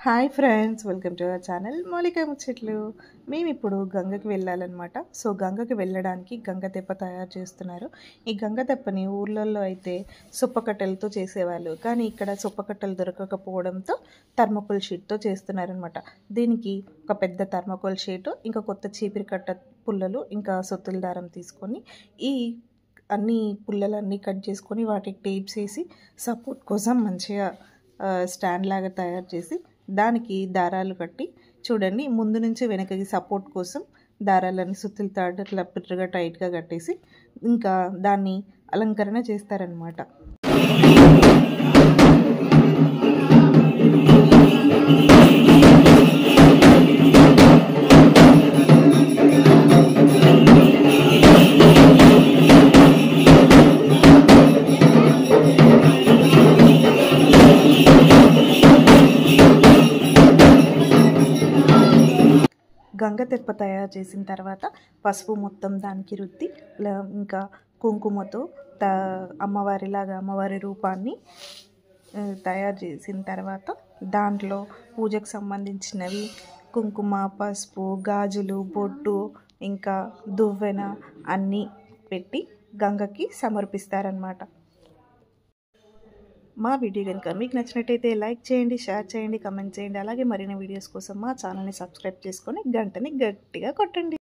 Hi friends, welcome to our channel మౌలిక ముచ్చట్లు. మేము ఇప్పుడు గంగకి వెళ్ళాలన్నమాట. సో గంగకి వెళ్ళడానికి గంగ తెప్ప తయారు చేస్తున్నారు. ఈ గంగ తెప్పని ఊర్లలో అయితే సుప్పకట్టెలతో చేసేవాళ్ళు, కానీ ఇక్కడ సుప్పకట్టెలు దొరకకపోవడంతో థర్మకోల్ షీట్తో చేస్తున్నారనమాట. దీనికి ఒక పెద్ద థర్మకోల్ షీటు, ఇంకా కొత్త చీపిరి కట్ట పుల్లలు, ఇంకా సొత్తుల దారం తీసుకొని ఈ అన్ని పుల్లలన్నీ కట్ చేసుకొని వాటికి టేప్స్ వేసి సపోర్ట్ కోసం మంచిగా స్టాండ్ లాగా తయారు చేసి దానికి దారాలు కట్టి, చూడండి ముందు నుంచి వెనకకి సపోర్ట్ కోసం దారాలని సుత్తుల తాడు ఇట్లా పిట్టగా టైట్గా కట్టేసి ఇంకా దాన్ని అలంకరణ చేస్తారనమాట. గంగ తెప్ప తయారు చేసిన తర్వాత పసుపు మొత్తం దానికి రుద్ది, ఇంకా కుంకుమతో అమ్మవారిలాగా అమ్మవారి రూపాన్ని తయారు చేసిన తర్వాత దాంట్లో పూజకు సంబంధించినవి కుంకుమ, పసుపు, గాజులు, బొట్టు, ఇంకా దువ్వెన అన్నీ పెట్టి గంగకి సమర్పిస్తారనమాట. మా వీడియో కనుక మీకు నచ్చినట్టయితే లైక్ చేయండి, షేర్ చేయండి, కమెంట్ చేయండి. అలాగే మరిన్ని వీడియోస్ కోసం మా ఛానల్ని సబ్స్క్రైబ్ చేసుకొని గంటని గట్టిగా కొట్టండి.